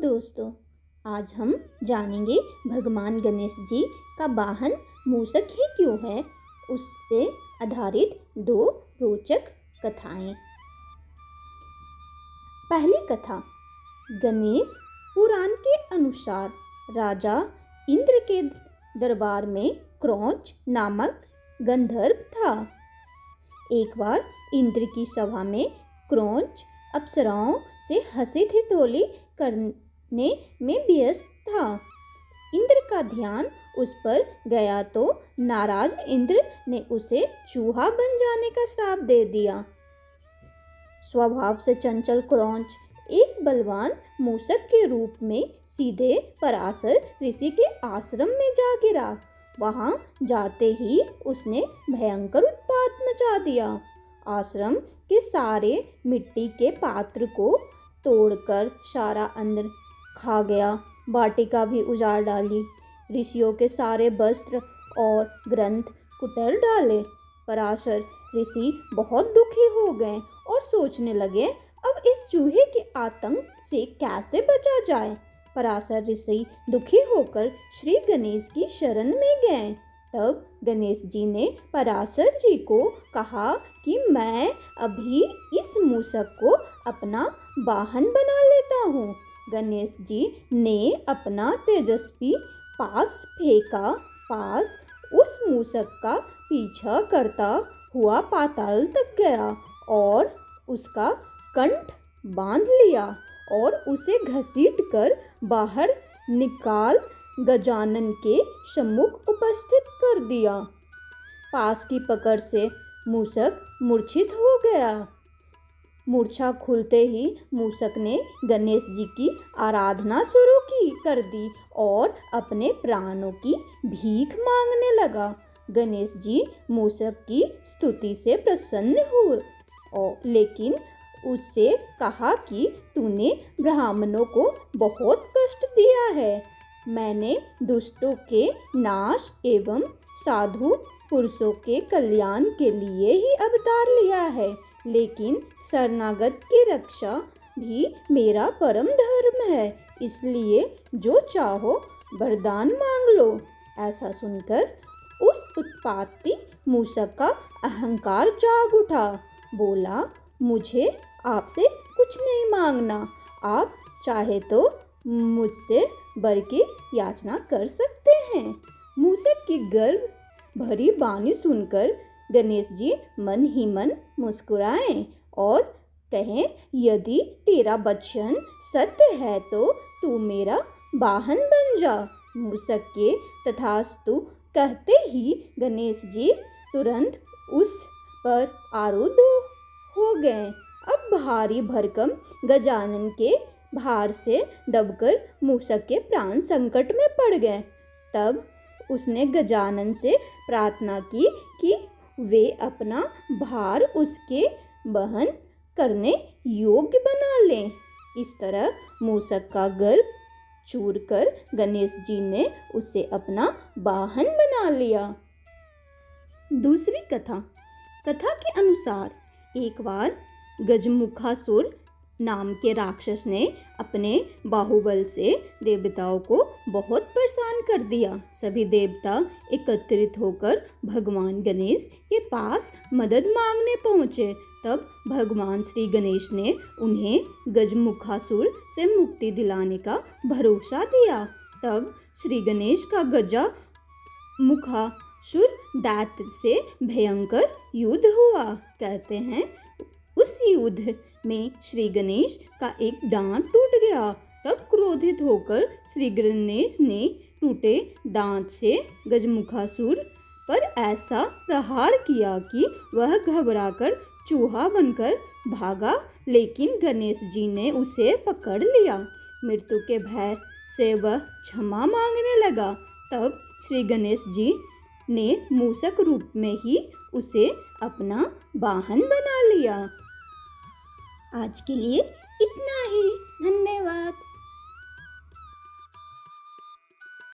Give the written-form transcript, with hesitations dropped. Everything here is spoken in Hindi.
दोस्तों, आज हम जानेंगे भगवान गणेश जी का वाहन मूषक ही क्यों है, उस पे आधारित दो रोचक कथाएं। पहली कथा। गणेश पुराण के अनुसार राजा इंद्र के दरबार में क्रौंच नामक गंधर्व था। एक बार इंद्र की सभा में क्रौंच अप्सराओं से हंसी ठिठोली करने में व्यस्त था। इंद्र का ध्यान उस पर गया तो नाराज इंद्र ने उसे चूहा बन जाने का श्राप दे दिया। स्वभाव से चंचल क्रौंच एक बलवान मूषक के रूप में सीधे पराशर ऋषि के आश्रम में जा गिरा। वहां जाते ही उसने भयंकर उत्पात मचा दिया। आश्रम के सारे मिट्टी के पात्र को तोड़कर सारा अन्न खा गया। वाटिका भी उजाड़ डाली। ऋषियों के सारे वस्त्र और ग्रंथ कुतर डाले। पराशर ऋषि बहुत दुखी हो गए और सोचने लगे, अब इस चूहे के आतंक से कैसे बचा जाए। पराशर ऋषि दुखी होकर श्री गणेश की शरण में गए। तब गणेश जी ने पराशर जी को कहा कि मैं अभी इस मूषक को अपना वाहन बना लेता हूँ। गणेश जी ने अपना तेजस्वी पास फेंका। पास उस मूषक का पीछा करता हुआ पाताल तक गया और उसका कंठ बांध लिया और उसे घसीटकर बाहर निकाल गजानन के सम्मुख उपस्थित कर दिया। पास की पकड़ से मूषक मूर्छित हो गया। मूर्छा खुलते ही मूषक ने गणेश जी की आराधना शुरू कर दी और अपने प्राणों की भीख मांगने लगा। गणेश जी मूषक की स्तुति से प्रसन्न हुए लेकिन उससे कहा कि तूने ब्राह्मणों को बहुत कष्ट दिया है। मैंने दुष्टों के नाश एवं साधु पुरुषों के कल्याण के लिए ही अवतार लिया है, लेकिन शरणागत की रक्षा भी मेरा परम धर्म है। इसलिए जो चाहो वरदान मांग लो। ऐसा सुनकर उस उत्पाती मूषक का अहंकार जाग उठा। बोला, मुझे आपसे कुछ नहीं मांगना। आप चाहे तो मुझसे वर की याचना कर सकते हैं। मूषक की गर्व भरी वाणी सुनकर गणेश जी मन ही मन मुस्कुराए और कहें, यदि तेरा वचन सत्य है तो तू मेरा वाहन बन जा। मूषक के तथास्तु कहते ही गणेश जी तुरंत उस पर आरूढ़ हो गए। अब भारी भरकम गजानन के भार से दबकर मूषक के प्राण संकट में पड़ गए। तब उसने गजानन से प्रार्थना की कि वे अपना भार उसके वहन करने योग्य बना लें। इस तरह मूषक का गर्व चूर कर गणेश जी ने उसे अपना वाहन बना लिया। दूसरी कथा। कथा के अनुसार एक बार गजमुखासुर नाम के राक्षस ने अपने बाहुबल से देवताओं को बहुत परेशान कर दिया। सभी देवता एकत्रित होकर भगवान गणेश के पास मदद मांगने पहुँचे। तब भगवान श्री गणेश ने उन्हें गजमुखासुर से मुक्ति दिलाने का भरोसा दिया। तब श्री गणेश का गजा मुखासुर दैत्य से भयंकर युद्ध हुआ। कहते हैं उस युद्ध में श्री गणेश का एक दांत टूट गया। तब क्रोधित होकर श्री गणेश ने टूटे दांत से गजमुखासुर पर ऐसा प्रहार किया कि वह घबराकर चूहा बनकर भागा, लेकिन गणेश जी ने उसे पकड़ लिया। मृत्यु के भय से वह क्षमा मांगने लगा। तब श्री गणेश जी ने मूषक रूप में ही उसे अपना वाहन बना लिया। आज के लिए इतना ही। धन्यवाद।